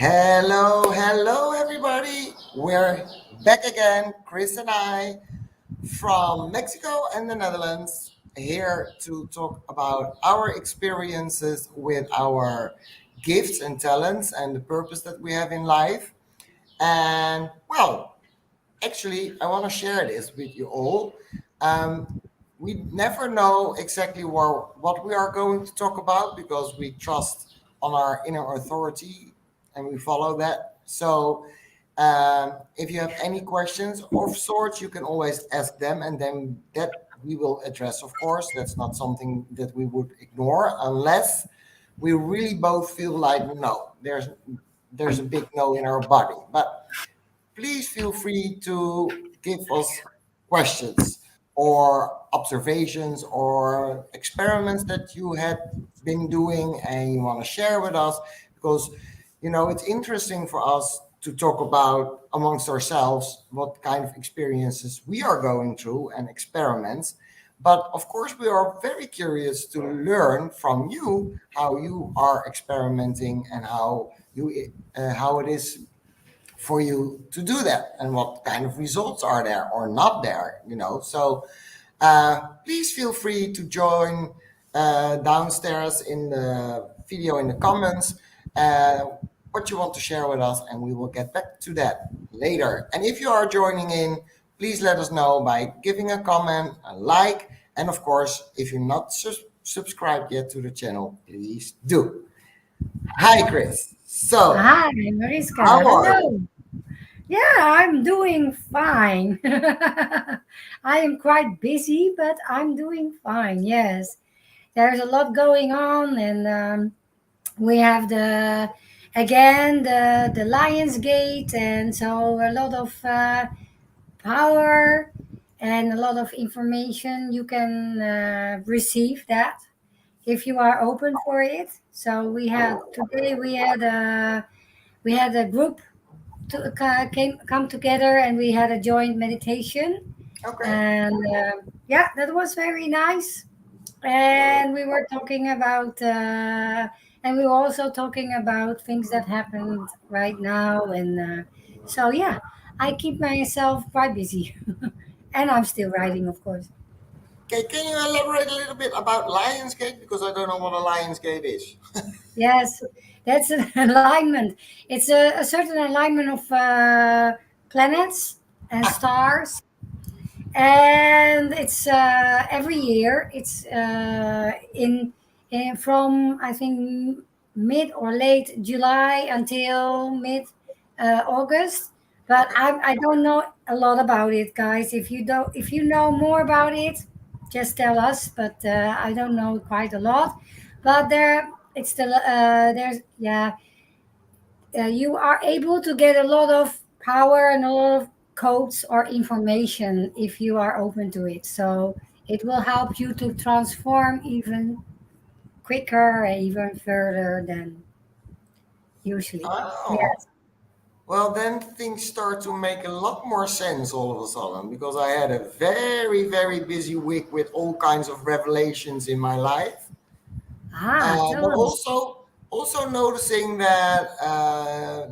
Hello, everybody. We're back again, Chris and I, from Mexico and the Netherlands, here to talk about our experiences with our gifts and talents and the purpose that we have in life. And well, actually, I want to share this with you all. Um, we never know exactly what we are going to talk about because we trust on our inner authority and we follow that. So, if you have any questions of sorts, you can always ask them, and then that we will address. Of course, that's not something that we would ignore unless we really both feel like no, there's a big no in our body, but please feel free to give us questions or observations or experiments that you had been doing and you want to share with us because it's interesting for us to talk about amongst ourselves what kind of experiences we are going through and experiments, but of course we are very curious to learn from you how you are experimenting and how it is for you to do that and what kind of results are there or not there. So please feel free to join downstairs in the video in the comments uh, what you want to share with us, and we will get back to that later. And if you are joining in, please let us know by giving a comment, a like, and of course, if you're not subscribed yet to the channel, please do. Hi, Chris. So, Hi, Mariska. how are you? Hello. Yeah, I'm doing fine. I am quite busy, but I'm doing fine. Yes, there's a lot going on, and we have the Lions Gate, and so a lot of power and a lot of information you can receive that if you are open for it. So we had a group to come together, and we had a joint meditation, Okay. and yeah, that was very nice. And we were talking about and we were also talking about things that happened right now, and so yeah, I keep myself quite busy. And I'm still writing, of course. Okay, can you elaborate a little bit about Lionsgate? Because I don't know what a Lionsgate is. Yes, that's an alignment. It's a certain alignment of planets and stars, and it's every year. It's in from, I think, mid or late July until mid August. But Okay. I don't know a lot about it, guys. If you know more about it, just tell us. But I don't know quite a lot. But it's the there's yeah, you are able to get a lot of power and a lot of codes or information if you are open to it. So it will help you to transform even quicker, even further than usually. Oh, Yes. well, then things start to make a lot more sense all of a sudden because I had a very, very busy week with all kinds of revelations in my life. Tell But us. also noticing that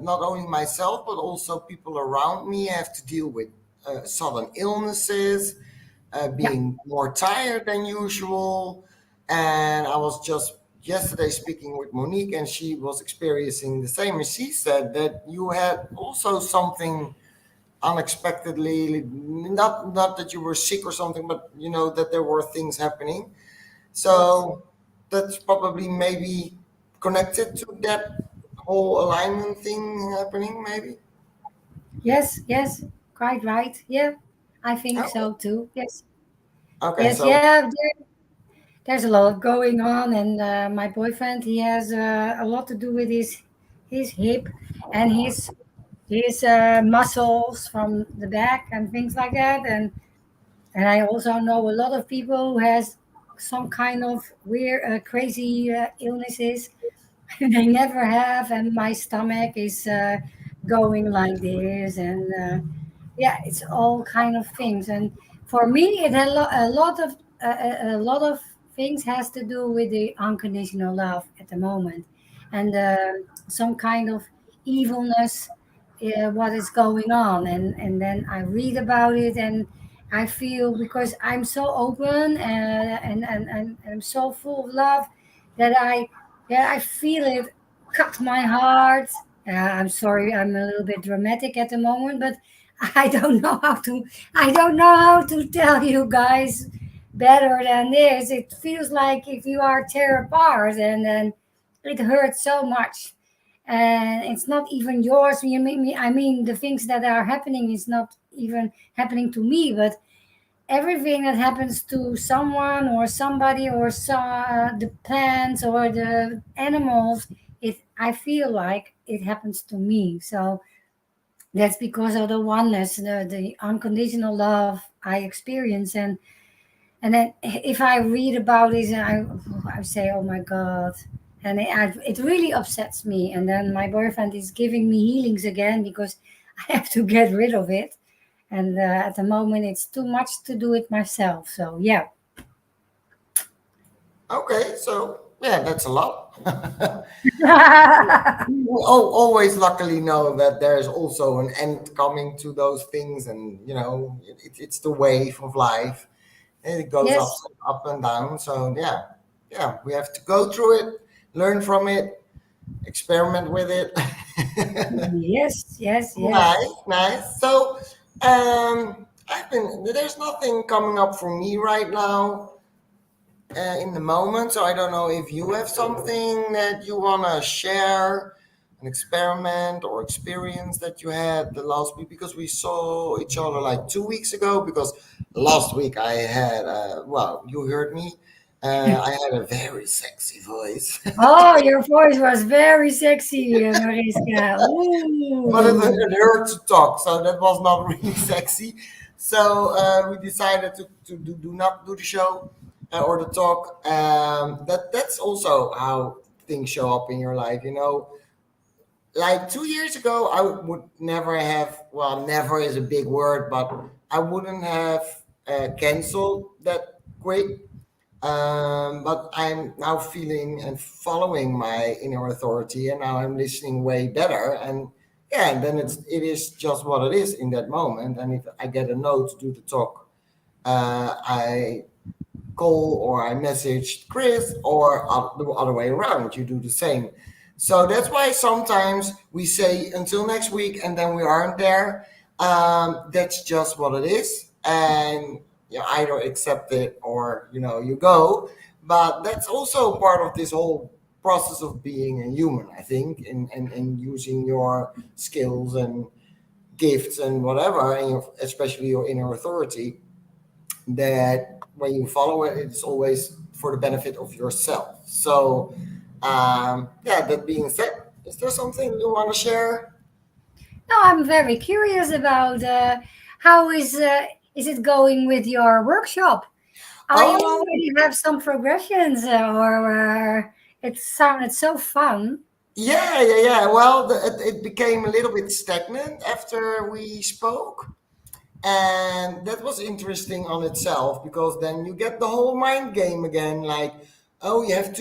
not only myself, but also people around me have to deal with sudden illnesses, Yeah. being more tired than usual. And I was just yesterday speaking with Monique, and she was experiencing the same. And she said that you had also something unexpectedly, not that you were sick or something, but that there were things happening. Yes. So that's probably maybe connected to that whole alignment thing happening, maybe. Yes. Yes. Quite right. Yeah. I think Okay. so too. Yes. Okay. Yes. So Yeah. There's a lot going on, and my boyfriend, he has a lot to do with his hip and his muscles from the back and things like that. And I also know a lot of people who has some kind of weird, crazy illnesses. They never have, and my stomach is going like this, and yeah, it's all kind of things. And for me, it had a lot of things has to do with the unconditional love at the moment, and some kind of evilness, what is going on, and then I read about it, and I feel, because I'm so open, and I'm so full of love, that I feel it cut my heart. I'm sorry, I'm a little bit dramatic at the moment, but I don't know how to I don't know how to tell you guys better than this. It feels like if you are tear apart, and then it hurts so much, and it's not even yours. I mean, the things that are happening is not even happening to me, but everything that happens to someone or somebody, or the plants or the animals, I feel like it happens to me. So that's because of the oneness, the unconditional love I experience. And then if I read about it, and I say, oh my God. And it really upsets me. And then my boyfriend is giving me healings again, because I have to get rid of it. And at the moment, it's too much to do it myself. So, yeah. Okay, so yeah, that's a lot. We always luckily know that there's also an end coming to those things, and it's the wave of life, and it goes Yes, up and down. So yeah, we have to go through it, learn from it, experiment with it. yes, yes, yes. Nice, nice. So, there's nothing coming up for me right now in the moment. So I don't know if you have something that you want to share, an experiment or experience that you had the last week, because we saw each other like 2 weeks ago. Because last week I had, well, you heard me. I had a very sexy voice, Oh, your voice was very sexy, Mariska. but it, Ooh. it hurt to talk, so that was not really sexy. So we decided to do not do the show or the talk. That's also how things show up in your life. Like 2 years ago, I would never have. Well, never is a big word, but I wouldn't have canceled that quick. But I'm now feeling and following my inner authority, and now I'm listening way better. And yeah, and then it is just what it is in that moment. And if I get a note to do the talk, I call or I message Chris, or the other way around. You do the same. So that's why sometimes we say until next week, and then we aren't there. That's just what it is, and you either accept it or you go. But that's also part of this whole process of being a human, I think, and using your skills and gifts and whatever, and especially your inner authority, that when you follow it, it's always for the benefit of yourself. So, yeah, that being said, is there something you want to share? No, I'm very curious about how is it going with your workshop? Are you Oh, already have some progressions, or it sounded so fun? yeah, yeah, yeah. Well, it became a little bit stagnant after we spoke. And that was interesting on itself, because then you get the whole mind game again, like, oh, you have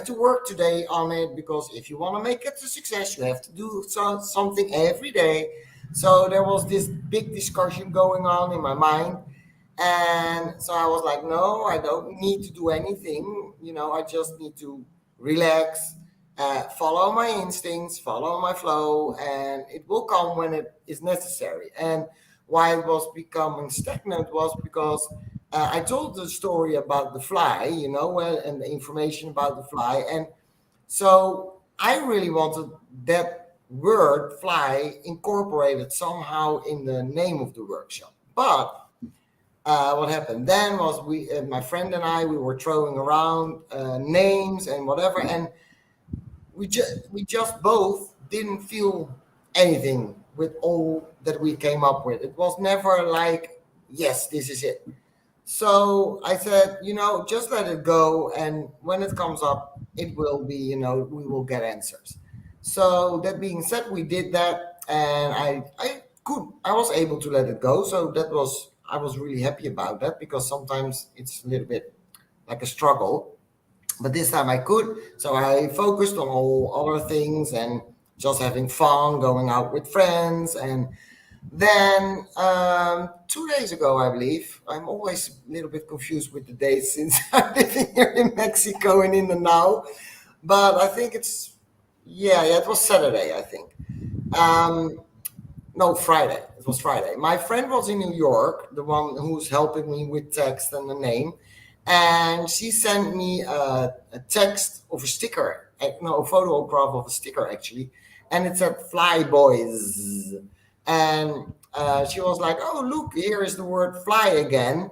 to work today on it, because if you want to make it a success, you have to do something every day. So there was this big discussion going on in my mind. And so I was like, no, I don't need to do anything. I just need to relax, follow my instincts, follow my flow, and it will come when it is necessary. And why it was becoming stagnant was because I told the story about the fly, and the information about the fly. And so I really wanted that word fly incorporated somehow in the name of the workshop. But what happened then was my friend and I, we were throwing around names and whatever, and we just both didn't feel anything with all that we came up with. It was never like, yes, this is it. So I said, just let it go, and when it comes up, it will be, we will get answers. So that being said, we did that, and I was able to let it go. So I was really happy about that, because sometimes it's a little bit like a struggle, but this time I could. So I focused on all other things and just having fun, going out with friends. And then 2 days ago, I believe, I'm always a little bit confused with the dates since I'm living here in Mexico and in the now. But I think it's, yeah, it was Saturday, I think. Um, no, Friday. It was Friday. My friend was in New York, the one who's helping me with text and the name. And she sent me a text of a sticker, no, a photograph of a sticker actually. And it said "Fly Boys." And she was like, "Oh, look, here is the word fly again."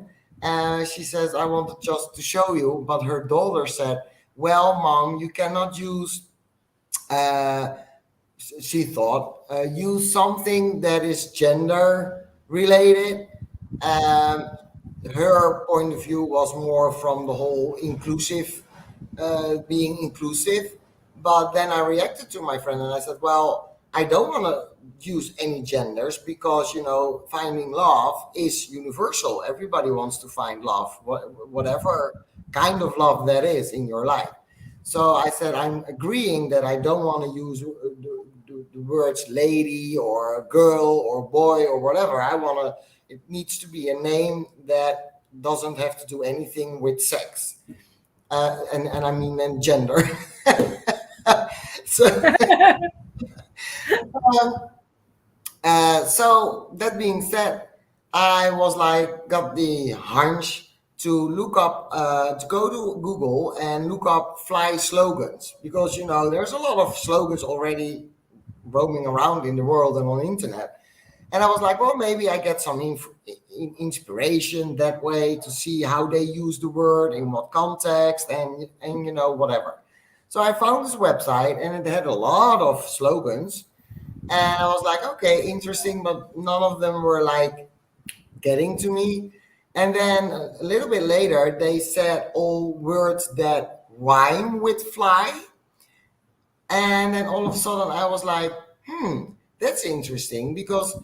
She says, "I wanted just to show you." But her daughter said, "Well, mom, you cannot use," uh, she thought, "use something that is gender related." Um, Her point of view was more from the whole inclusive, being inclusive. But then I reacted to my friend and I said, "Well, I don't want to use any genders because, finding love is universal. Everybody wants to find love, whatever kind of love that is in your life." So I said, "I'm agreeing that I don't want to use the words lady or girl or boy or whatever. It needs to be a name that doesn't have to do anything with sex." And I mean then gender. so, um, so that being said, I was like, got the hunch to look up, to go to Google and look up fly slogans because there's a lot of slogans already roaming around in the world and on the internet. And I was like, well, maybe I get some inspiration that way to see how they use the word in what context and whatever. So I found this website and it had a lot of slogans. And I was like, okay, interesting, but none of them were like getting to me. And then a little bit later, they said all words that rhyme with fly. And then all of a sudden, I was like, that's interesting because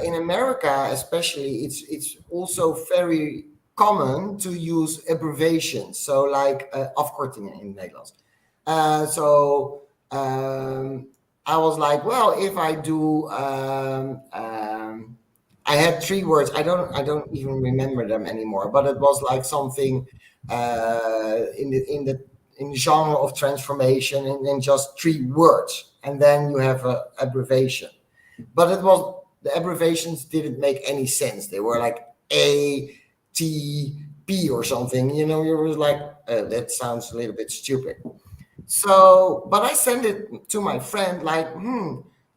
in America, especially, it's also very common to use abbreviations. So, like afkortingen in Nederlands. So I was like, well, if I do, I had three words. I don't even remember them anymore. But it was like something in the genre of transformation, and just three words, and then you have a abbreviation. But the abbreviations didn't make any sense. They were like ATP or something. You were like, that sounds a little bit stupid. So, but I sent it to my friend, like,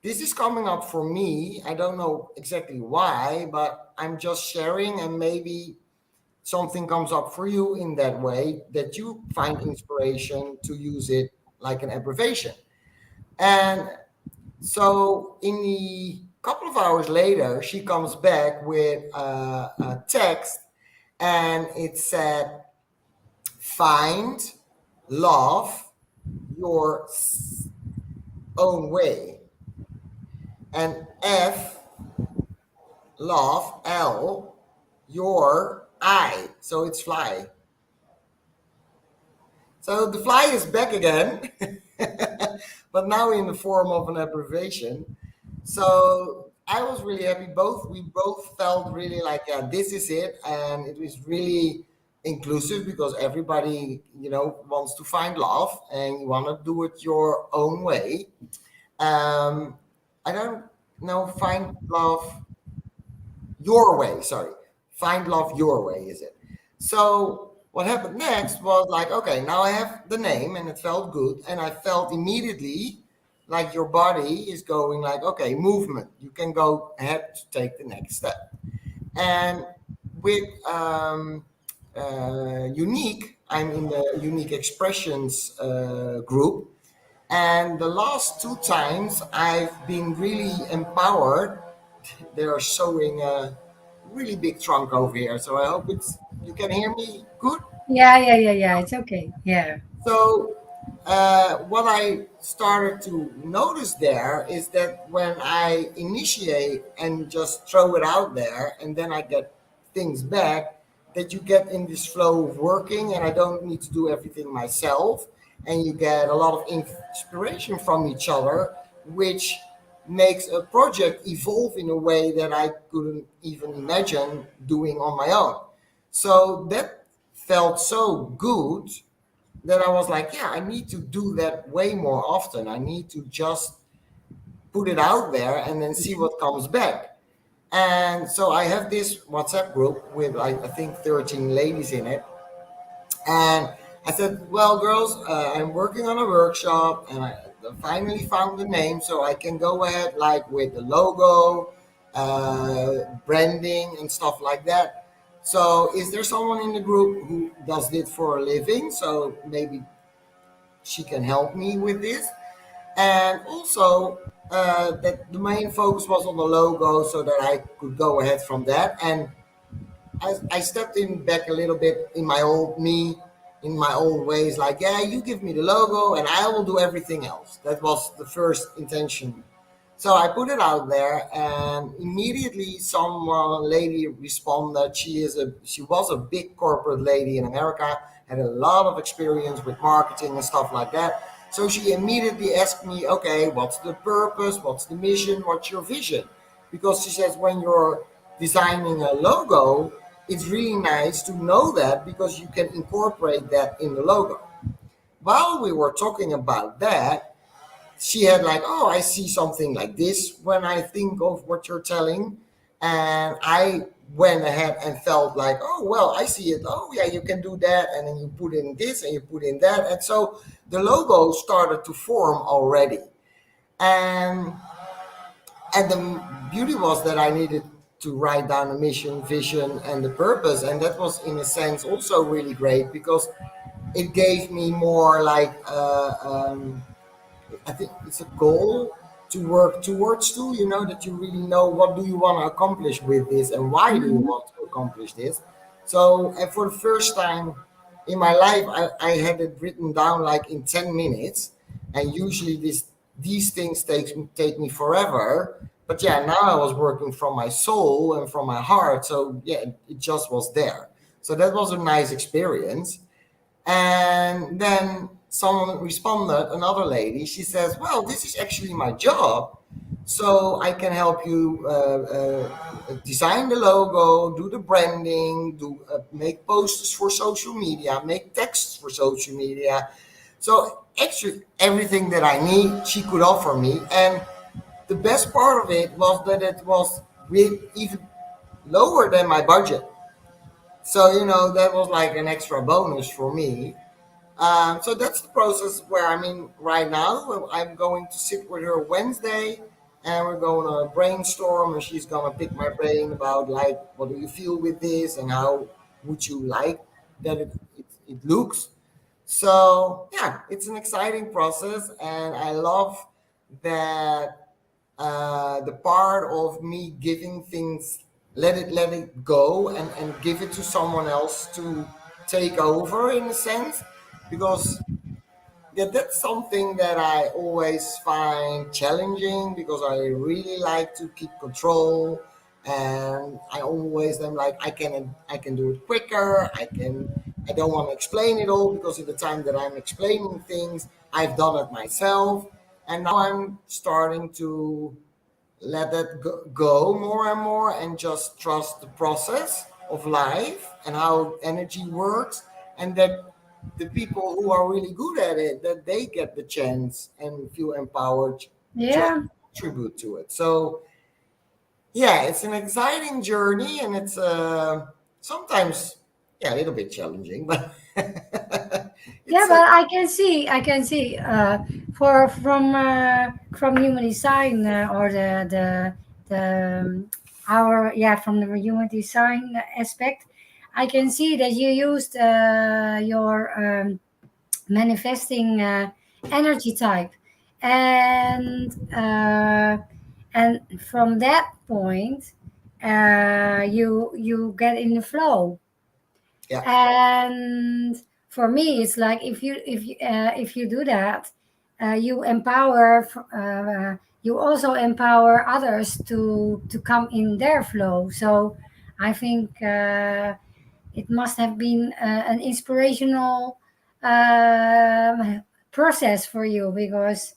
this is coming up for me. I don't know exactly why, but I'm just sharing, and maybe something comes up for you in that way that you find inspiration to use it like an abbreviation. And so, in the couple of hours later, she comes back with a text, and it said, "Find love your own way." And F, love, L, your I. So it's fly. So the fly is back again, but now in the form of an abbreviation. So I was really happy. We both felt really like, yeah, this is it. And it was really inclusive because everybody, wants to find love and you want to do it your own way. I don't know, find love your way. Sorry. Find love your way, is it? So what happened next was like, okay, now I have the name and it felt good. And I felt immediately like your body is going like, okay, movement. You can go ahead to take the next step. And with YOUnique, I'm in the Unique Expressions group. And the last two times I've been really empowered. They are showing a really big trunk over here. So I hope you can hear me good. Yeah. It's okay. Yeah. So what I started to notice there is that when I initiate and just throw it out there and then I get things back, that you get in this flow of working and I don't need to do everything myself. And you get a lot of inspiration from each other which makes a project evolve in a way that I couldn't even imagine doing on my own. So that felt so good that I was like, yeah, I need to do that way more often. I need to just put it out there and then see what comes back. And so I have this WhatsApp group with like, I think 13 ladies in it. And I said, well, girls, I'm working on a workshop and I finally found the name so I can go ahead like with the logo, branding and stuff like that. So is there someone in the group who does it for a living? So maybe she can help me with this. And also that the main focus was on the logo so that I could go ahead from that. And I stepped in back a little bit in my old me, in my old ways, like, yeah, you give me the logo and I will do everything else. That was the first intention. So I put it out there, and immediately some lady responded. She was a big corporate lady in America, had a lot of experience with marketing and stuff like that. So she immediately asked me, okay, what's the purpose? What's the mission? What's your vision? Because she says when you're designing a logo, it's really nice to know that because you can incorporate that in the logo. While we were talking about that, she had like, oh, I see something like this when I think of what you're telling. And I went ahead and felt like, oh, well, I see it. Oh, yeah, you can do that. And then you put in this and you put in that. And so the logo started to form already. And and the beauty was that I needed to write down a mission, vision, and the purpose. And that was, in a sense, also really great because it gave me more like I think it's a goal to work towards too, that you really know what do you want to accomplish with this and why do you Mhm. want to accomplish this. So, and for the first time in my life, I had it written down like in 10 minutes. And usually these things take me forever. But yeah, now I was working from my soul and from my heart. So yeah, it just was there. So that was a nice experience. And then someone responded, another lady, she says, well, this is actually my job. So I can help you design the logo, do the branding, make posters for social media, make texts for social media. So actually everything that I need, she could offer me. And the best part of it was that it was even lower than my budget. So, that was like an extra bonus for me. So that's the process where I'm in right now. I'm going to sit with her Wednesday, and we're going to brainstorm, and she's going to pick my brain about like what do you feel with this, and how would you like that it looks. So yeah, it's an exciting process, and I love that the part of me giving things, let it go and give it to someone else to take over in a sense, because yeah, that's something that I always find challenging because I really like to keep control, and I always am like I can do it quicker. I don't want to explain it all because at the time that I'm explaining things, I've done it myself, and now I'm starting to let that go more and more and just trust the process of life and how energy works, and that the people who are really good at it, that they get the chance and feel empowered just Yeah. to contribute to it. So yeah, it's an exciting journey, and it's sometimes yeah a little bit challenging, but Yeah, it's but I can see for from human design or the our yeah from the human design aspect, I can see that you used your manifesting energy type, and from that point, you get in the flow. yeah. And for me it's like if you do that, you empower you also empower others to come in their flow. So I think it must have been an inspirational process for you, because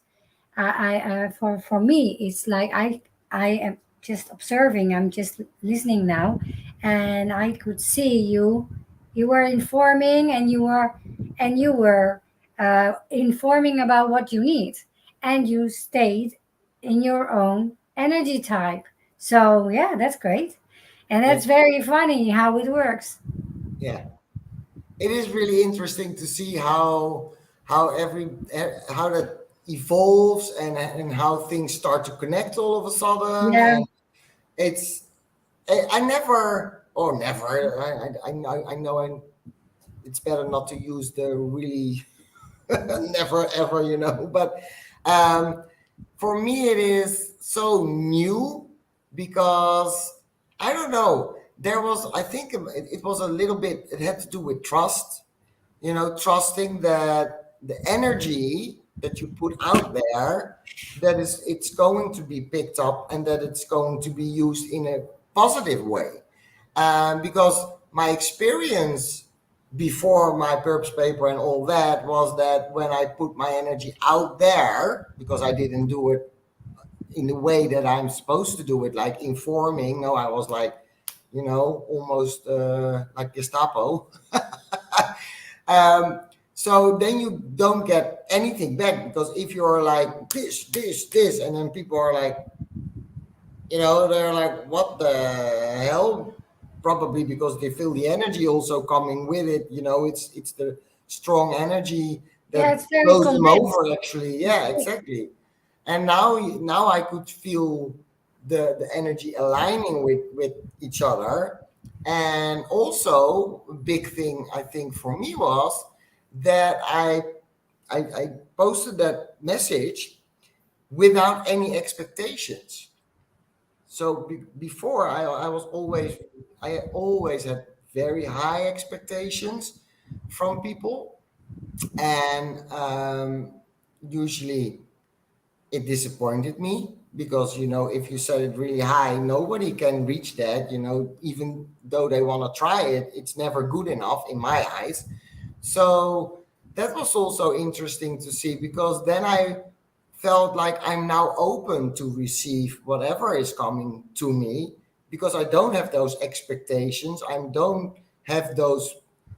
For me, it's like I am just observing. I'm just listening now, and I could see you. You were informing, and you were informing about what you need, and you stayed in your own energy type. So yeah, that's great, and Yeah, that's very funny how it works. yeah. It is really interesting to see how how that evolves and how things start to connect all of a sudden. Yeah, And it's I never or never I know it's better not to use the really never ever, but um, for me it is so new because I don't know. There was, I think it was a little bit, it had to do with trust, trusting that the energy that you put out there, that is, it's going to be picked up and that it's going to be used in a positive way. Because my experience before my purpose paper and all that was that when I put my energy out there, because I didn't do it in the way that I'm supposed to do it, like informing. No, I was like, almost like Gestapo. um, so then you don't get anything back, because if you're like this, and then people are like, they're like, what the hell? Probably because they feel the energy also coming with it. It's the strong energy yeah, that it's very blows them convinced. over. Actually, yeah, exactly. And now I could feel the energy aligning with each other. And also, a big thing I think for me was that I posted that message without any expectations. So before I always had very high expectations from people, and usually it disappointed me, because if you set it really high, nobody can reach that. Even though they want to try it, it's never good enough in my eyes. So that was also interesting to see, because then I felt like I'm now open to receive whatever is coming to me, because I don't have those expectations. I don't have those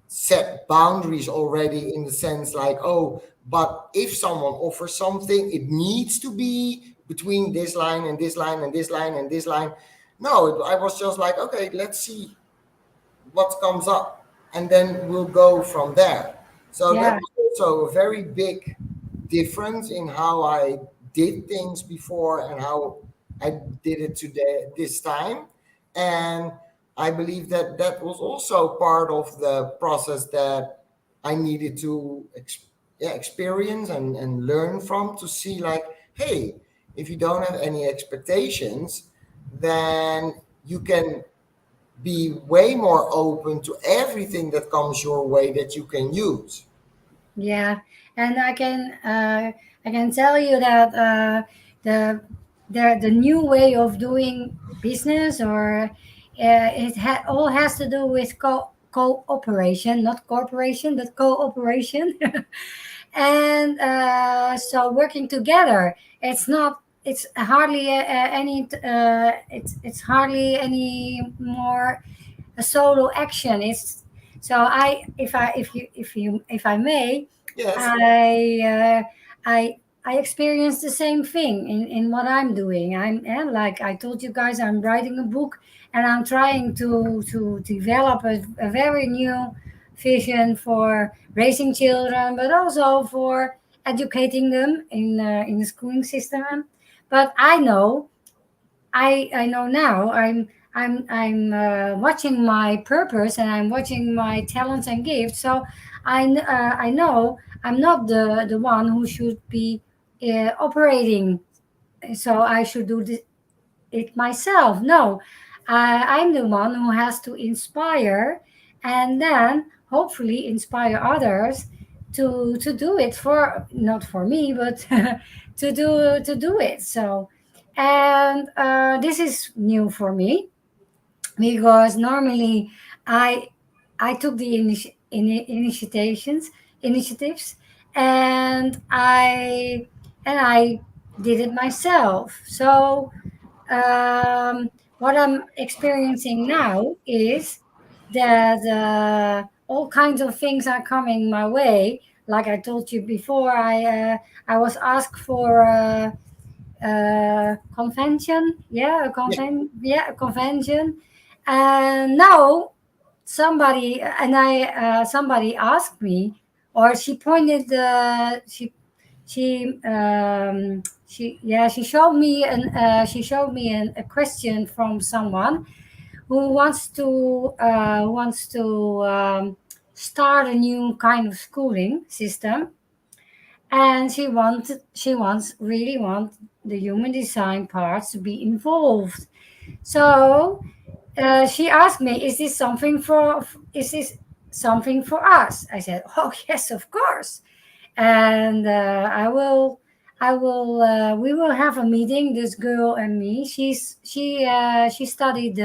set boundaries already, in the sense like, oh, but if someone offers something, it needs to be between this line and this line and this line and this line. No, I was just like, okay, let's see what comes up, and then we'll go from there. So that Yeah, was also a very big difference in how I did things before and how I did it today this time. And I believe that that was also part of the process that I needed to experience and learn from, to see like, hey, if you don't have any expectations, then you can be way more open to everything that comes your way that you can use. yeah, and I can tell you that the the new way of doing business, or all has to do with cooperation, not corporation, but cooperation. And so working together, it's not, it's hardly any it's hardly any more a solo action. It's so I if I may, Yes. I I experience the same thing in what I'm doing. I'm and like I told you guys, I'm writing a book, and I'm trying to develop a very new vision for raising children, but also for educating them in the schooling system. But I know now I'm watching my purpose, and I'm watching my talents and gifts. So I know I'm not the one who should be operating. So I should do it myself. No, I'm the one who has to inspire, and then hopefully inspire others to do it, for not for me, but to do it. So, and this is new for me, because normally I I took the initiatives, and I did it myself. So what I'm experiencing now is that all kinds of things are coming my way. Like I told you before, I was asked for convention, Yeah. a convention, and now somebody asked me, or she pointed she showed me a question from someone who wants to start a new kind of schooling system, and she wants really want the human design parts to be involved. So she asked me, is this something for us? I said, oh yes, of course. And we will have a meeting, this girl and me. She studied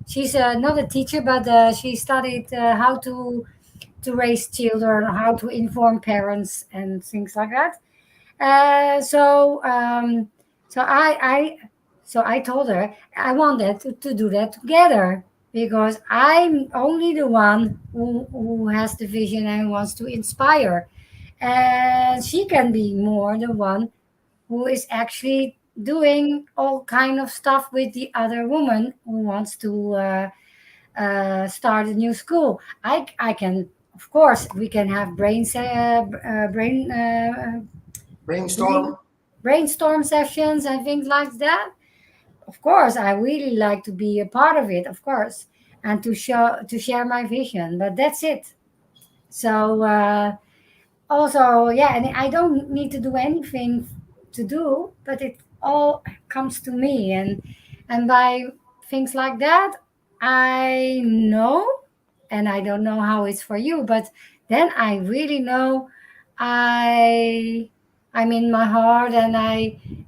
she's not a teacher, but she studied how to raise children, how to inform parents and things like that. Uh, so um, so I, I so I told her I wanted to do that together, because I'm only the one who has the vision and wants to inspire, and she can be more the one who is actually doing all kind of stuff with the other woman who wants to start a new school. I can, of course, we can have Brainstorm. brain brainstorm sessions and things like that. Of course, I really like to be a part of it, of course, and to share my vision. But that's it. So also, yeah, and I don't need to do anything to do, but it all comes to me, and by things like that, I know, and I don't know how it's for you, but then I really know I I'm in my heart, and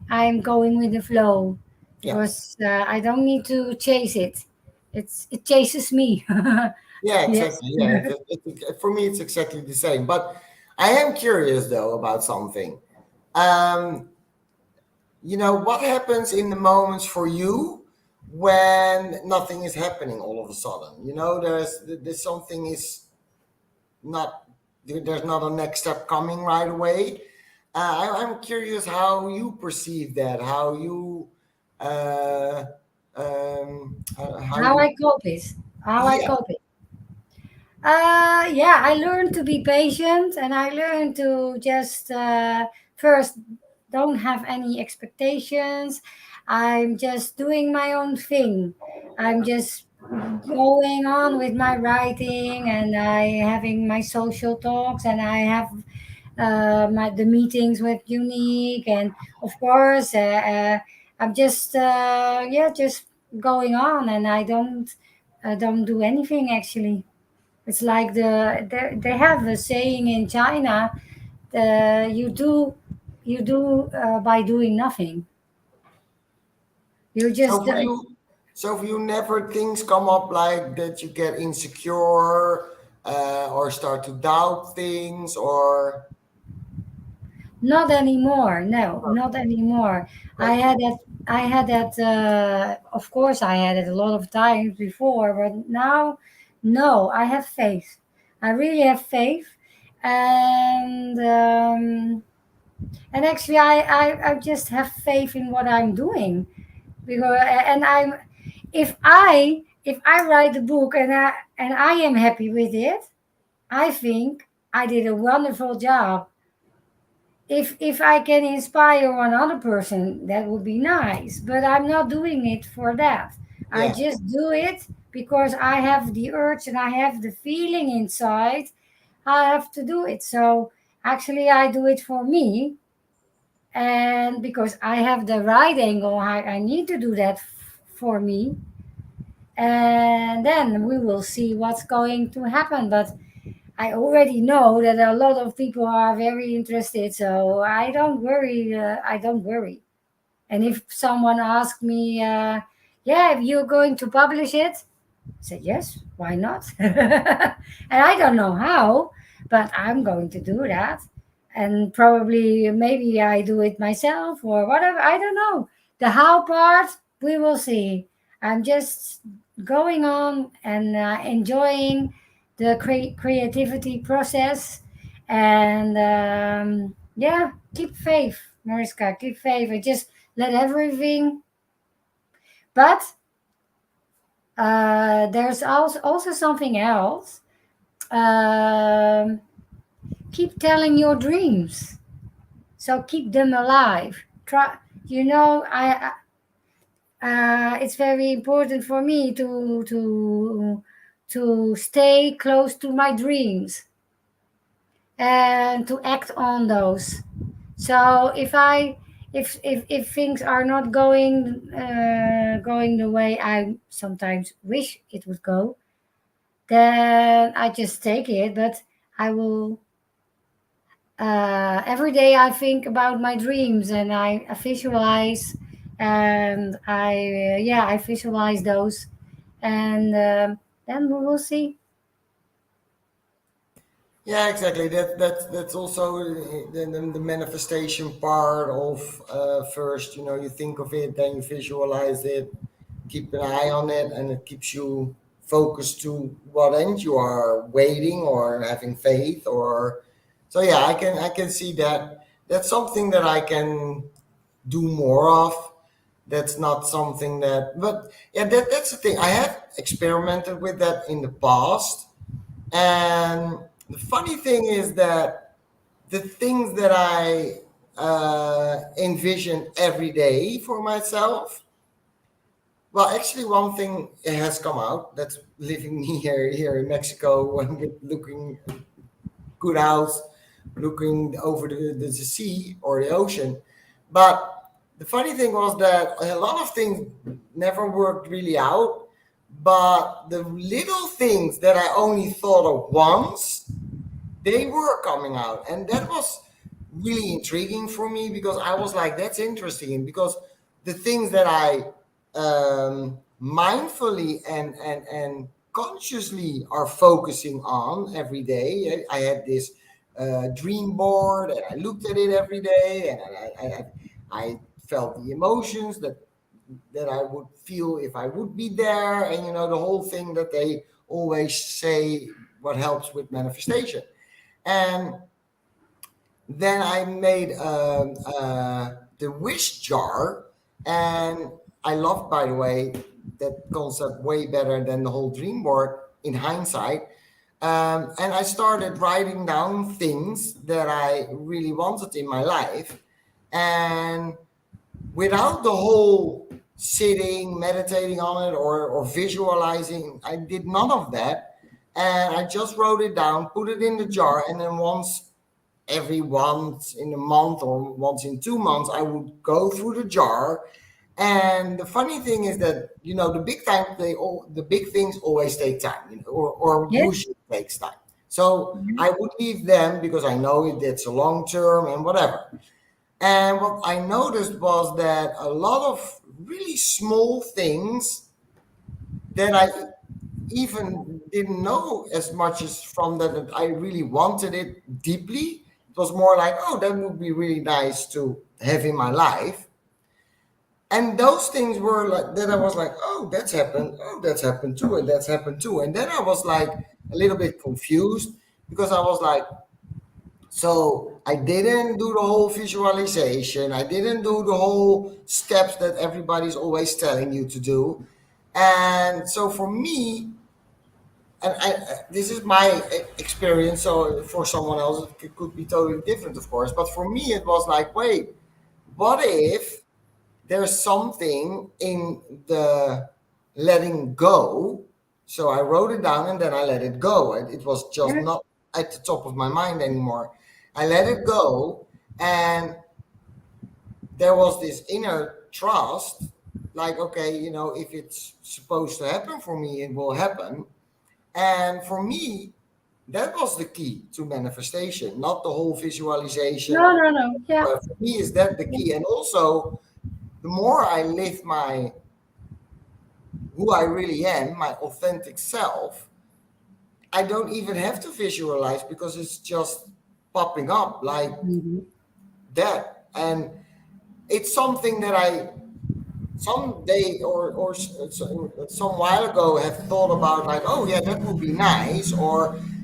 I'm going with the flow, Yeah. because I don't need to chase it. It chases me. Yeah, Yes. exactly. Yeah, for me, it's exactly the same. But I am curious though about something. Um, what happens in the moments for you when nothing is happening all of a sudden? There's something is not there's not a next step coming right away. I'm curious how you perceive that, uh, how How you, I cope is how I yeah, cope it. Yeah, I learned to be patient, and I learned to just first don't have any expectations. I'm just doing my own thing. I'm just going on with my writing, and I having my social talks, and I have the meetings with YOUnique, and of course, I'm just just going on, and I don't do anything actually. It's like they have a saying in China, you do by doing nothing. You so just for you, never things come up like that you get insecure, or start to doubt things, or not anymore. No, not anymore. I okay, had that. I had that. Of course, I had it a lot of times before, but now, no. I have faith. I really have faith, and actually, I just have faith in what I'm doing, because and I'm if I write a book, and I am happy with it, I think I did a wonderful job. If I can inspire one other person, that would be nice, but I'm not doing it for that. I yeah, just do it because I have the urge, and I have the feeling inside I have to do it. So actually I do it for me, and because I have the right angle, I need to do that for me, and then we will see what's going to happen. But I already know that a lot of people are very interested, so I don't worry. And if someone asks me, yeah, if you're going to publish it, I said yes, why not? And I don't know how, but I'm going to do that. and probably maybe I do it myself or whatever. I don't know. The how part we will see. I'm just going on and enjoying the creativity process, and yeah, keep faith, Mariska. Keep faith and just let everything. But there's also something else. Um, Keep telling your dreams. So keep them alive. Try. You know, it's very important for me to stay close to my dreams and to act on those. So if things are not going the way I sometimes wish it would go, then I just take it. But I will every day I think about my dreams and I visualize, and I visualize those, and then we will see. Yeah, exactly. That's also the manifestation part of first, you think of it, then you visualize it, keep an eye on it, and it keeps you focused to what end you are waiting or having faith or so. Yeah, I can see that. That's something that I can do more of. That's not something that, but yeah, that's the thing. I have experimented with that in the past, and the funny thing is that the things that I envision every day for myself, well, actually, one thing has come out that's living here in Mexico with looking good house, looking over the sea or the ocean. But the funny thing was that a lot of things never worked really out. But the little things that I only thought of once, they were coming out, and that was really intriguing for me because I was like, that's interesting because the things that I mindfully and consciously are focusing on every day. I had this dream board and I looked at it every day, and I felt the emotions that I would feel if I would be there, and the whole thing that they always say what helps with manifestation. And then I made the wish jar, and I love, by the way, that concept way better than the whole dream board in hindsight. And I started writing down things that I really wanted in my life, and without the whole sitting, meditating on it, or visualizing, I did none of that. And I just wrote it down, put it in the jar, and then once in a month or once in 2 months, I would go through the jar. And the funny thing is that the the big things always take time, or Yes. usually takes time. So I would leave them because I know it's a long term and whatever. And what I noticed was that a lot of really small things that I even didn't know as much as from that I really wanted it deeply. It was more like, oh, that would be really nice to have in my life. And those things were like that. I was like, oh, that's happened. Oh, that's happened too, and that's happened too. And then I was like a little bit confused because I was like, so I didn't do the whole visualization. I didn't do the whole steps that everybody's always telling you to do. And so for me, and this is my experience. So for someone else, it could be totally different, of course. But for me, it was like, wait, what if there's something in the letting go? So I wrote it down and then I let it go. It was just Yes. not at the top of my mind anymore. I let it go, and there was this inner trust, like, okay, if it's supposed to happen for me, it will happen. And for me, that was the key to manifestation, not the whole visualization. No, no, no. Yeah. For me, is that the key? And also, the more I live my who I really am, my authentic self, I don't even have to visualize because it's just popping up like Mhm. that. And it's something that I someday some while ago have thought about, like, oh yeah, that would be nice. Or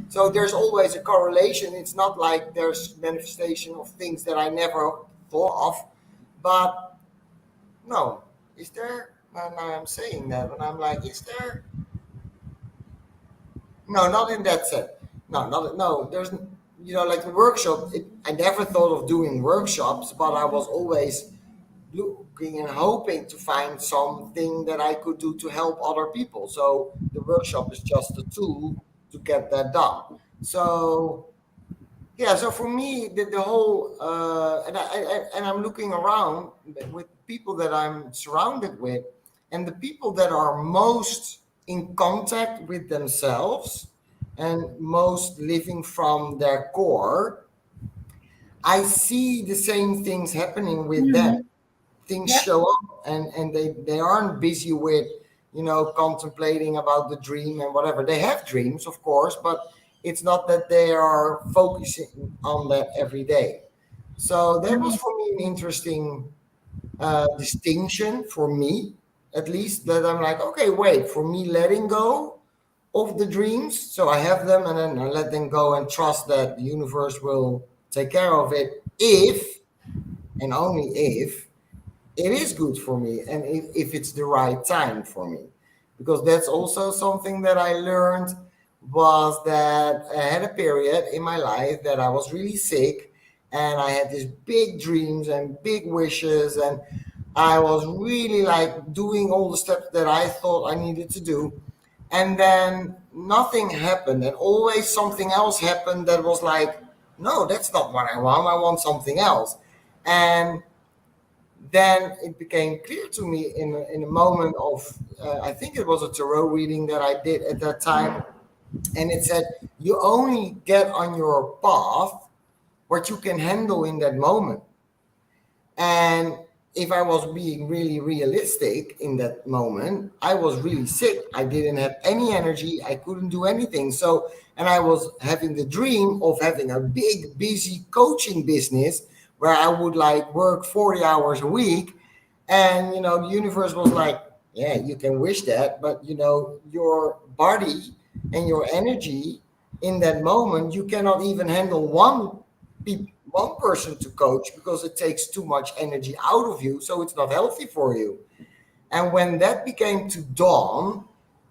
so there's always a correlation. It's not like there's manifestation of things that I never thought of. But no, is there? Now I'm saying that, and I'm like, is there? No, not in that sense. No, not no. There's, like the workshop. I never thought of doing workshops, but I was always looking and hoping to find something that I could do to help other people. So the workshop is just a tool to get that done. So yeah, so for me, the whole and I'm looking around with people that I'm surrounded with, and the people that are most in contact with themselves and most living from their core, I see the same things happening with them. Mhm. Things Yeah. show up, and they aren't busy with, contemplating about the dream and whatever. They have dreams, of course, but it's not that they are focusing on that every day. So that was Mhm. for me an interesting distinction, for me at least, that I'm like, okay, wait, for me, letting go of the dreams, so I have them and then I let them go and trust that the universe will take care of it, if and only if it is good for me, and if it's the right time for me. Because that's also something that I learned, was that I had a period in my life that I was really sick, and I had these big dreams and big wishes, and I was really like doing all the steps that I thought I needed to do. And then nothing happened, and always something else happened that was like, no, that's not what I want something else. And then it became clear to me in a moment of, I think it was a tarot reading that I did at that time. And it said, you only get on your path what you can handle in that moment. And if I was being really realistic in that moment, I was really sick. I didn't have any energy. I couldn't do anything. So, and I was having the dream of having a big, busy coaching business where I would like work 40 hours a week. And, the universe was like, yeah, you can wish that, but, your body and your energy in that moment, you cannot even handle one person to coach, because it takes too much energy out of you, so it's not healthy for you. And when that became to dawn,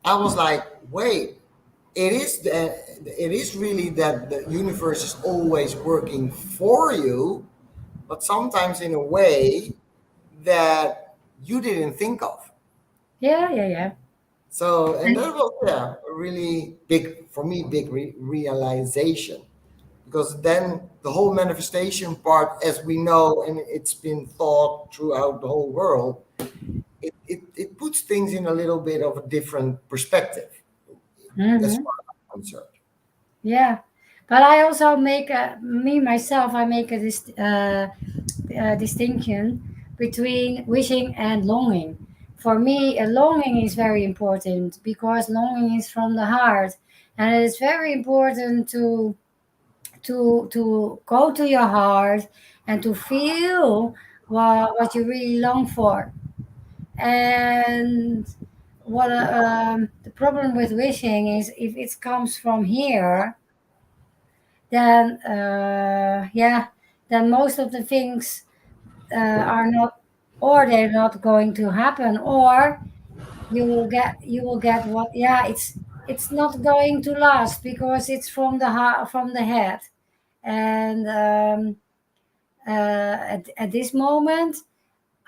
I was like, wait, it is really that the universe is always working for you, but sometimes in a way that you didn't think of. Yeah, yeah, yeah. So, and that was, yeah, a really big, for me, big realization, because then the whole manifestation part, as we know, and it's been thought throughout the whole world, it puts things in a little bit of a different perspective, as Hmm. far as I'm concerned. Yeah. But I also make me myself. I make a distinction between wishing and longing. For me, a longing is very important because longing is from the heart, and it is very important to go to your heart and to feel what you really long for. And the problem with wishing is if it comes from here, then yeah, then most of the things are not, or they're not going to happen, or you will get what, yeah, it's not going to last because it's from the heart, from the head. And at this moment,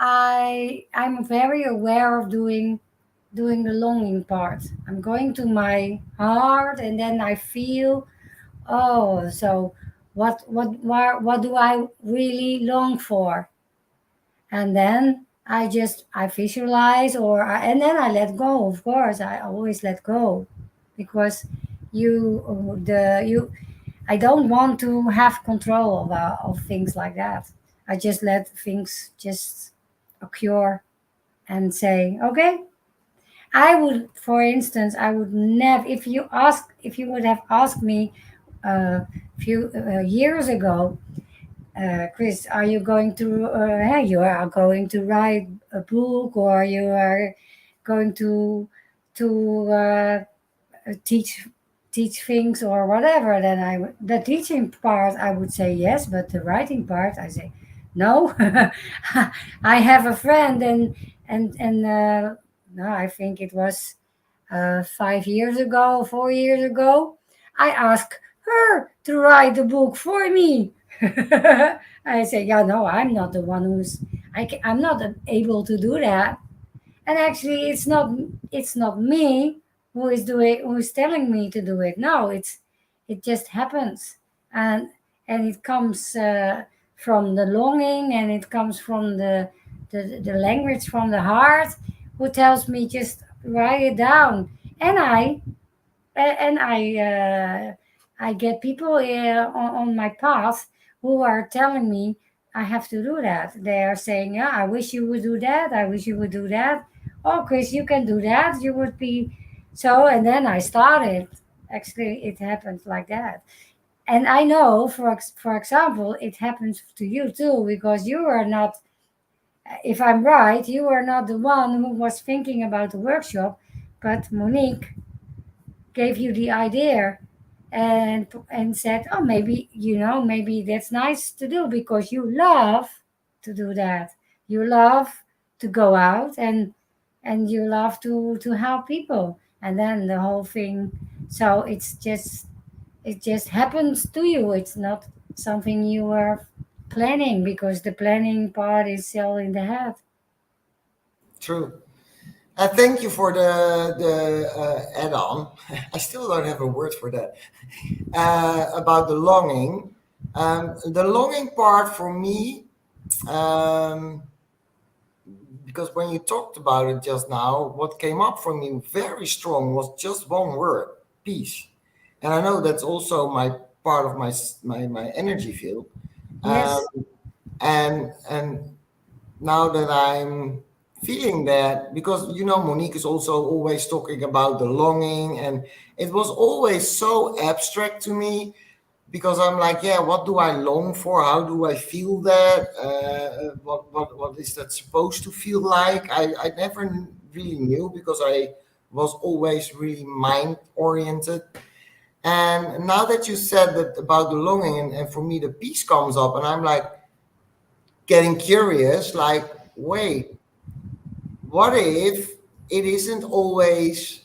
I'm very aware of doing the longing part. I'm going to my heart, and then I feel, oh, so what do I really long for? And then I visualize, and then I let go. Of course, I always let go, because you I don't want to have control of things like that. I just let things just occur and say, okay. I would, for instance, I would never, if you would have asked me few years ago, Chris, are you going to hey, you are going to write a book, or you are going to teach things or whatever? Then the teaching part I would say yes, but the writing part I say no. I have a friend, and no, I think it was 5 years ago, 4 years ago, I asked her to write the book for me. I say, yeah, no, I'm not the one I'm not able to do that. And actually, it's not me who is telling me to do it. No, it just happens, and it comes from the longing, and it comes from the language from the heart, who tells me just write it down. And I get people on my path who are telling me I have to do that. They are saying, "Yeah, I wish you would do that. I wish you would do that. Oh, Chris, you can do that. You would be so." And then I started. Actually, it happens like that. And I know, for example, it happens to you too, because you are not. If I'm right, you are not the one who was thinking about the workshop, but Monique gave you the idea, and said, "Oh, maybe maybe that's nice to do, because you love to do that. You love to go out, and you love to help people." And then the whole thing. So it just happens to you. It's not something you are planning, because the planning part is still in the head. True. Thank you for the add-on. I still don't have a word for that. About the longing. The longing part for me, um, because when you talked about it just now, what came up for me very strong was just one word: peace. And I know that's also my part of my energy field. Um, Yes. and now that I'm feeling that, because Monique is also always talking about the longing, and it was always so abstract to me, because I'm like, yeah, what do I long for? How do I feel that? What is that supposed to feel like? I never really knew, because I was always really mind oriented. And now that you said that about the longing, and for me the peace comes up, and I'm like getting curious, like, wait, what if it isn't always,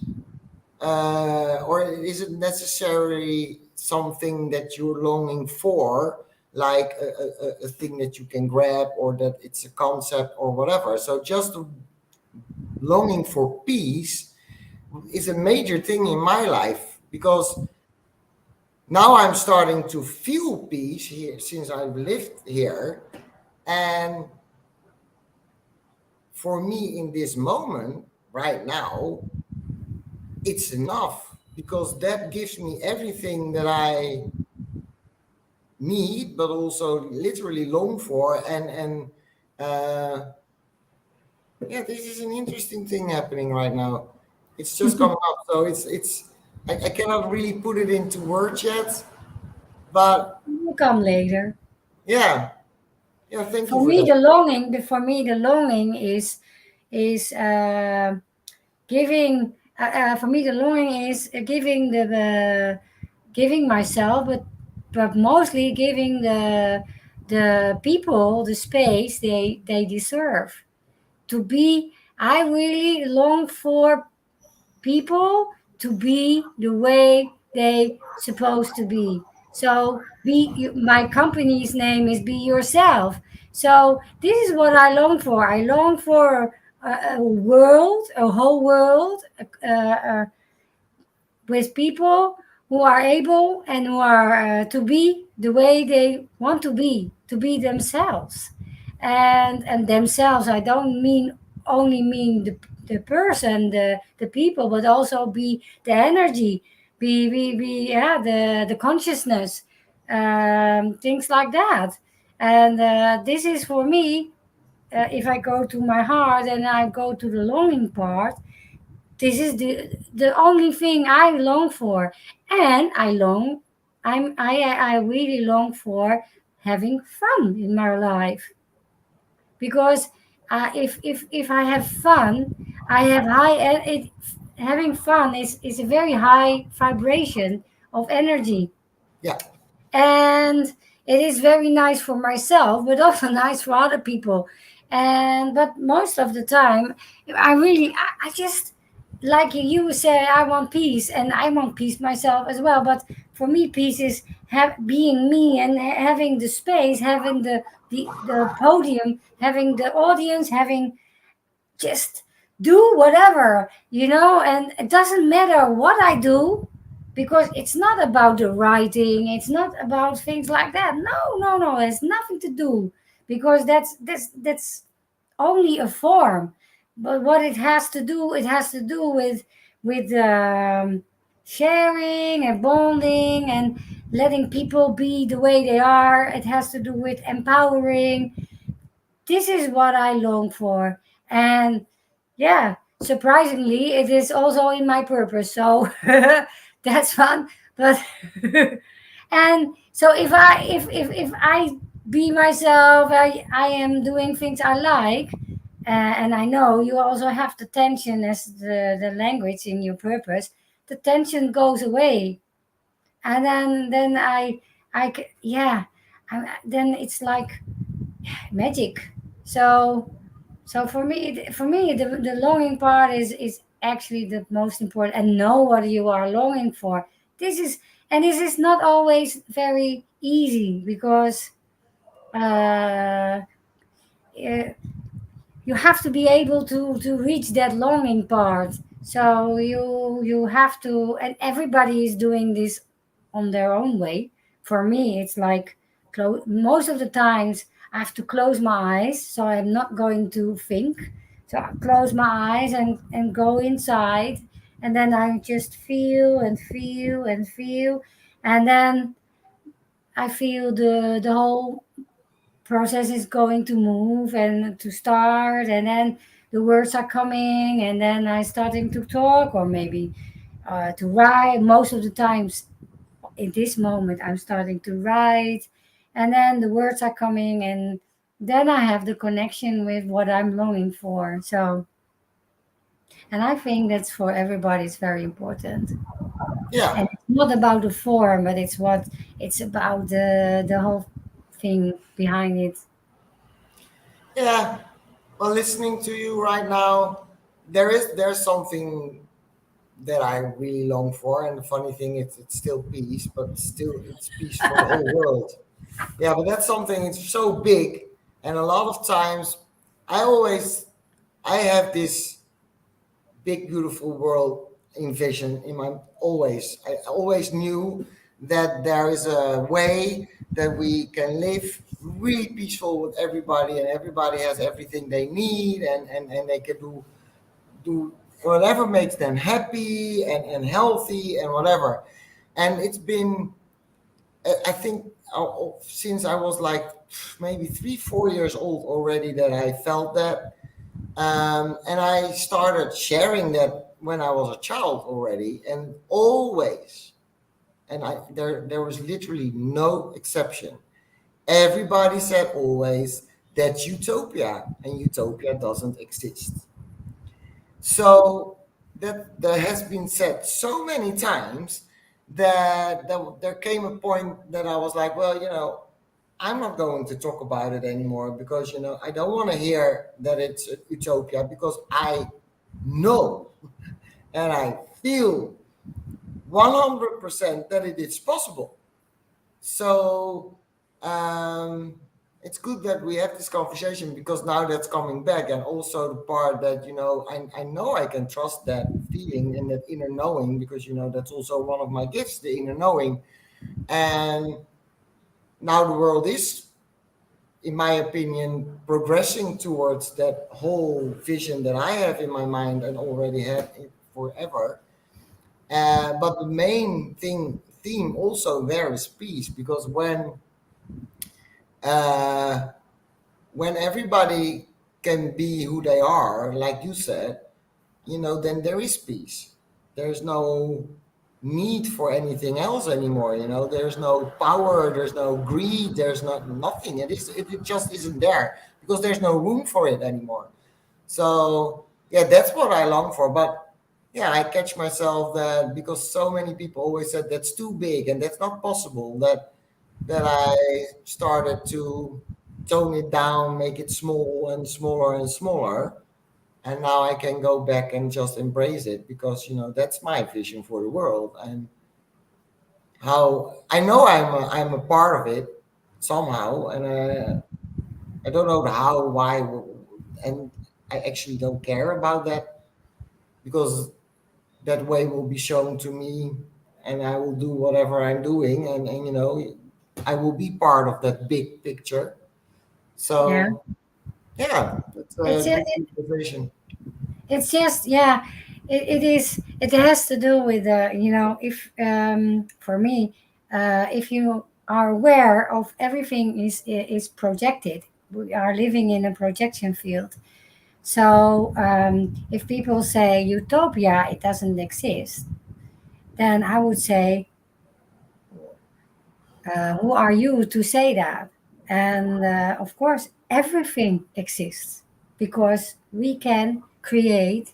or it isn't necessarily something that you're longing for, like a thing that you can grab, or that it's a concept or whatever. So just longing for peace is a major thing in my life, because now I'm starting to feel peace here since I've lived here. And for me, in this moment right now, it's enough, because that gives me everything that I need, but also literally long for. And uh, yeah, this is an interesting thing happening right now. It's just coming up, so I cannot really put it into words yet, but Will come later. yeah, yeah. Thank you For for me, that. the longing is giving. For me, the longing is giving giving myself, but mostly giving the people the space they deserve to be. I really long for people to be the way they supposed to be. So my company's name is Be Yourself. So this is what I long for. I long for a world, a whole world, with people who are able and who are to be the way they want to be themselves, and themselves. I don't mean only mean the person, the people, but also be the energy, be yeah, the consciousness, things like that. And this is for me. If I go to my heart and I go to the longing part, this is the only thing I long for. And I long I really long for having fun in my life, because if I have fun, I have high having fun is a very high vibration of energy, Yeah, and it is very nice for myself but also nice for other people. And but most of the time I just, like you say, I want peace, and I want peace myself as well. But for me, peace is being me, and having the space, having the podium, having the audience, having just do whatever, and it doesn't matter what I do, because it's not about the writing, it's not about things like that. No, no, no, it's nothing to do, because that's only a form. But what it has to do, it has to do with sharing and bonding and letting people be the way they are. It has to do with empowering. This is what I long for. And yeah, surprisingly, it is also in my purpose. So that's fun. But and so if I be myself, I am doing things I like. And I know you also have the tension as the language in your purpose. The tension goes away, and then yeah, then it's like magic. So so for me the longing part is actually the most important, and know what you are longing for. This is not always very easy, because uh, uh you have to be able to reach that longing part. So you have to, and everybody is doing this on their own way. For me, it's like most of the times I have to close my eyes, so I'm not going to think. So I close my eyes and go inside, and then I just feel and feel and feel, and then I feel the whole process is going to move and to start, and then the words are coming, and then I starting to talk, or maybe to write. Most of the times in this moment I'm starting to write, and then the words are coming, and then I have the connection with what I'm longing for. So, and I think that's for everybody, it's very important. yeah, And it's not about the form, but it's about the whole thing behind it. yeah. Well, listening to you right now, there's something that I really long for, and the funny thing is, it's still peace, but still it's peace for the whole world. Yeah, but that's something. It's so big, and a lot of times, I always I have this big beautiful world envision in my always. I always knew that there is a way that we can live really peaceful with everybody, and everybody has everything they need, and they can do whatever makes them happy and healthy and whatever. And it's been, I think, since I was like maybe 3 4 years old already, that I felt that. And I started sharing that when I was a child already, and always, and there was literally no exception. Everybody said always that utopia, and utopia doesn't exist. So that has been said so many times that there came a point that I was like, well, I'm not going to talk about it anymore, because I don't want to hear that it's a utopia, because I know and I feel 100% that it is possible. So um, it's good that we have this conversation, because now that's coming back, and also the part that I know I can trust that feeling and that inner knowing, because that's also one of my gifts, the inner knowing. And now the world is, in my opinion, progressing towards that whole vision that I have in my mind and already had it forever. But the main theme also there is peace, because uh, when everybody can be who they are, like you said, then there is peace. There's no need for anything else anymore. There's no power, there's no greed, there's not nothing. It just isn't there because there's no room for it anymore. So yeah, that's what I long for. But yeah, I catch myself that because so many people always said that's too big and that's not possible, that I started to tone it down, make it small and smaller and smaller. And now I can go back and just embrace it because that's my vision for the world. And how I know I'm a part of it somehow, and I don't know the how, why, and I actually don't care about that because that way will be shown to me, and I will do whatever I'm doing, and I will be part of that big picture. Yeah. So yeah, that's It's a just, good vision. it's just yeah. It is. It has to do with if for me, if you are aware of everything is projected. We are living in a projection field. So if people say utopia, it doesn't exist, then I would say, who are you to say that? And of course, everything exists because we can create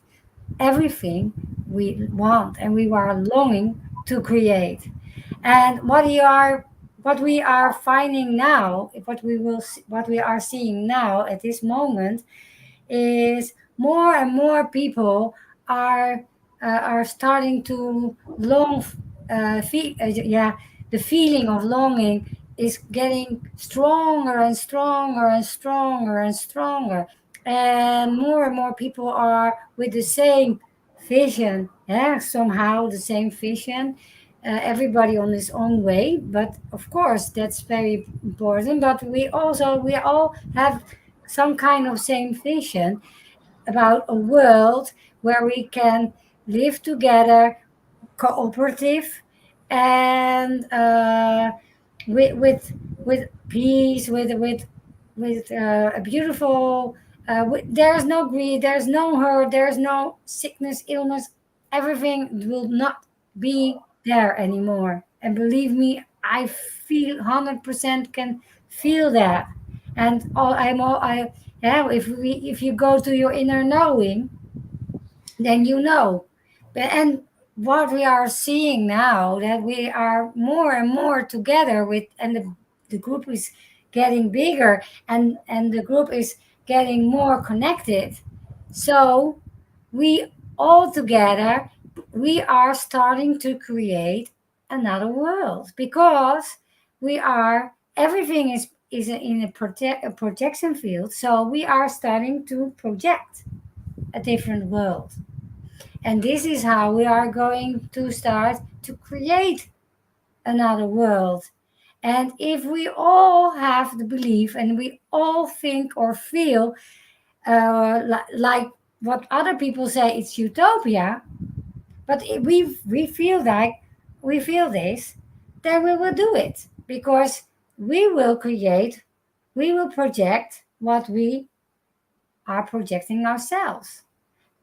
everything we want and we are longing to create. And what we are finding now, what we are seeing now at this moment is more and more people are are starting to long yeah, the feeling of longing is getting stronger and stronger and stronger and stronger, and more people are with the same vision, yeah, somehow the same vision, everybody on his own way, but of course that's very important, but we all have some kind of same vision about a world where we can live together, cooperative, and with peace, with a beautiful. There's no greed, there's no hurt, there's no sickness, illness. Everything will not be there anymore. And believe me, I feel 100% can feel that. And I yeah. If you go to your inner knowing, then you know. And what we are seeing now, that we are more and more together with, and the group is getting bigger, and the group is getting more connected. So we all together, we are starting to create another world because we are everything is in a projection field. So we are starting to project a different world. And this is how we are going to start to create another world. And if we all have the belief and we all think or feel like what other people say it's utopia, but if we feel like we feel this, then we will do it because we will create, we will project what we are projecting ourselves.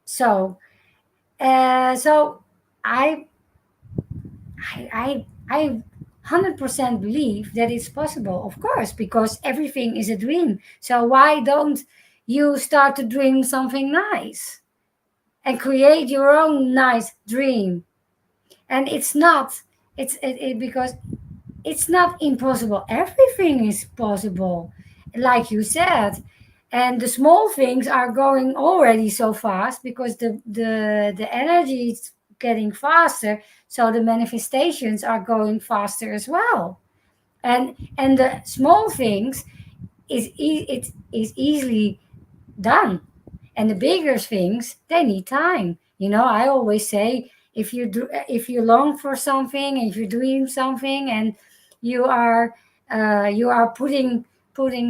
So, so I I 100% believe that it's possible, of course, because everything is a dream. So why don't you start to dream something nice and create your own nice dream? And it's not, because it's not impossible. Everything is possible, like you said. And the small things are going already so fast because the energy is getting faster. So the manifestations are going faster as well. And the small things it is easily done, and the bigger things, they need time. I always say, if you long for something, if you're doing something, and you are putting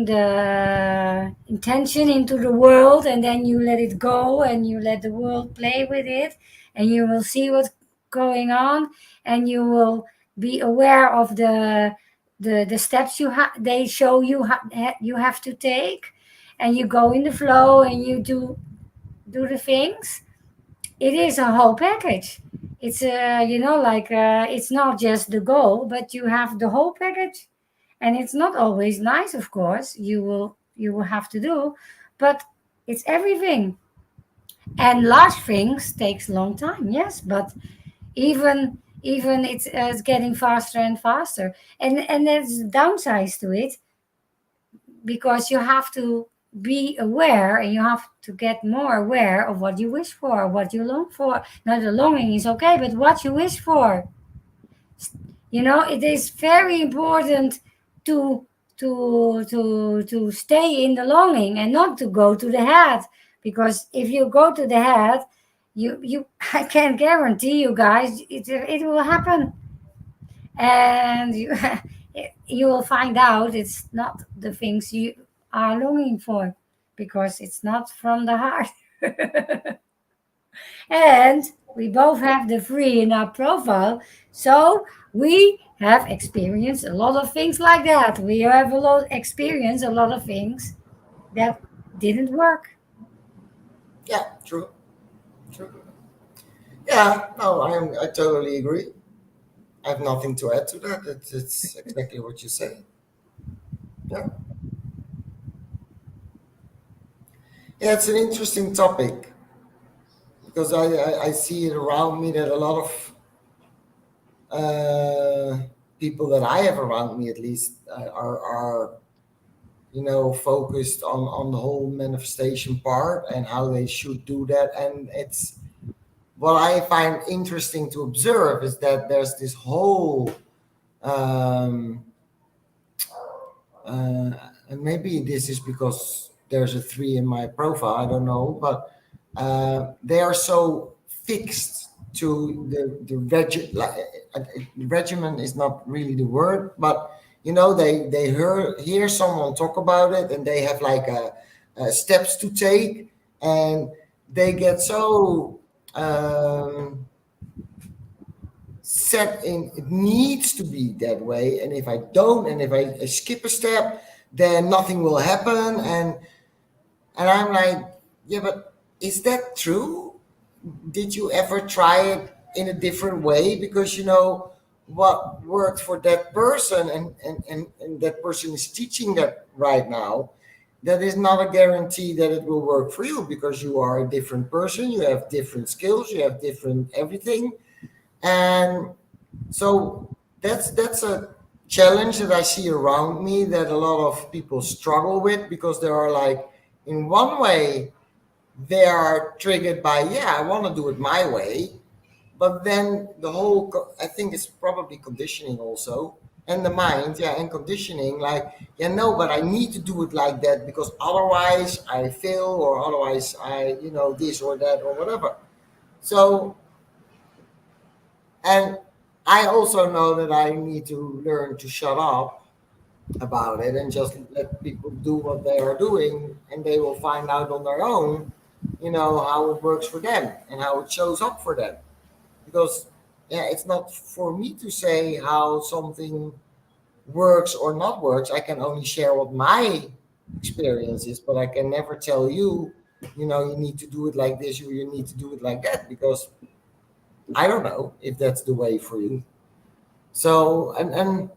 the intention into the world, and then you let it go and you let the world play with it, and you will see what's going on, and you will be aware of the steps they show you you have to take, and you go in the flow and you do the things. It is a whole package. it's like it's not just the goal, but you have the whole package, and it's not always nice, of course. You will have to do, but it's everything. And large things takes a long time, yes, but even it's getting faster and faster, and there's downsides to it, because you have to be aware, and you have to get more aware of what you wish for, what you long for. Now, the longing is okay, but what you wish for, it is very important to to stay in the longing and not to go to the head, because if you go to the head, you I can guarantee you guys, it will happen, and you you will find out it's not the things you are longing for, because it's not from the heart. And we both have the three in our profile, so we have experienced a lot of things like that. We have experienced a lot of things that didn't work. Yeah, true, true. Yeah, no, I totally agree. I have nothing to add to that. It's exactly what you say. Yeah, yeah, it's an interesting topic because I see it around me that a lot of people that I have around me, at least, are focused on the whole manifestation part and how they should do that. And it's what I find interesting to observe is that there's this whole um, and maybe this is because there's a three in my profile, I don't know, but they are so fixed to the regimen is not really the word, but they hear someone talk about it, and they have like steps to take, and they get so set in it needs to be that way, and if I don't, and if I skip a step, then nothing will happen. And I'm like, yeah, but is that true? Did you ever try it in a different way? Because what worked for that person, and that person is teaching that right now, that is not a guarantee that it will work for you, because you are a different person, you have different skills, you have different everything. And so that's a challenge that I see around me, that a lot of people struggle with, because they are like, in one way, they are triggered by, yeah, I want to do it my way, but then I think it's probably conditioning also, and the mind, yeah, and conditioning, like, yeah, no, but I need to do it like that, because otherwise I fail, or otherwise I, this or that or whatever. So, and I also know that I need to learn to shut up about it and just let people do what they are doing, and they will find out on their own, how it works for them and how it shows up for them. Because, yeah, it's not for me to say how something works or not works. I can only share what my experience is, but I can never tell you, you need to do it like this, or you need to do it like that, because I don't know if that's the way for you. So, and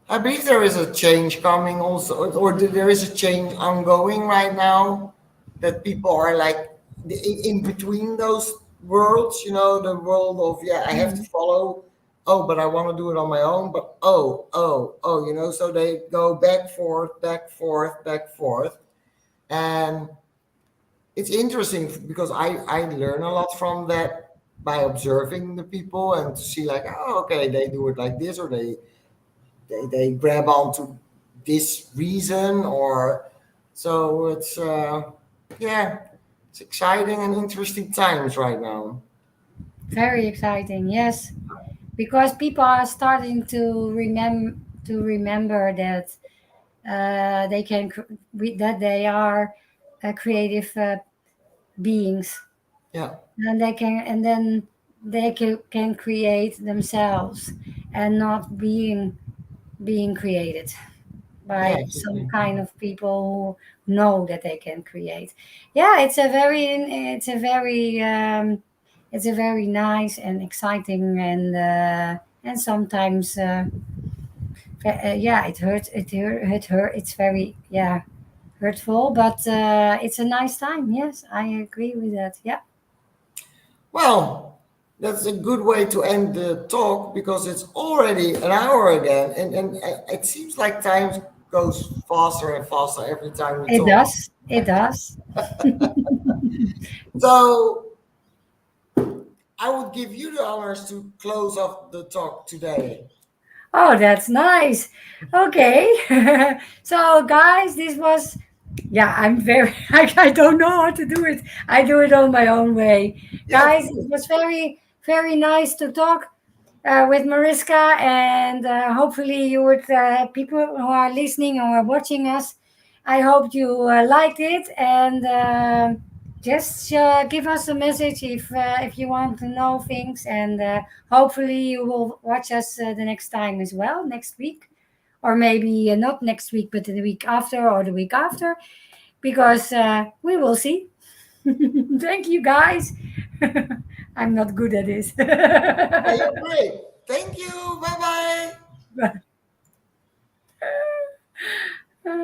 I believe there is a change coming also, or there is a change ongoing right now, that people are like in between those worlds, the world of, yeah, I have to Mhm. follow, oh, but I want to do it on my own, but oh, so they go back, forth, back, forth, back, forth. And it's interesting because I learn a lot from that by observing the people, and to see like, oh, okay, they do it like this, or they grab onto this reason, or so it's yeah, it's exciting and interesting times right now. Very exciting, yes, because people are starting to remember that they can that they are creative beings, Yeah, and then they can create themselves, and not being created yeah, by some exactly. kind of people who know that they can create. Yeah, it's a very it's a very nice and exciting and sometimes yeah, it hurts. It's very hurtful, but it's a nice time. Yes, I agree with that. Yeah. Well, that's a good way to end the talk because it's already an hour again, and it seems like time goes faster and faster every time we It talk. does. It does. So I would give you the honors to close off the talk today. Oh, that's nice. Okay. So, guys, this was, yeah, I'm very, I don't know how to do it. I do it on my own way. Yeah, Guys, it was very, very nice to talk with Mariska, and hopefully, you would, people who are listening or are watching us, I hope you liked it, and just give us a message if you want to know things, and hopefully, you will watch us the next time as well, next week, or maybe not next week, but the week after or the week after, because we will see. Thank you, guys. I'm not good at this. yeah, you're great. Thank you. Bye bye.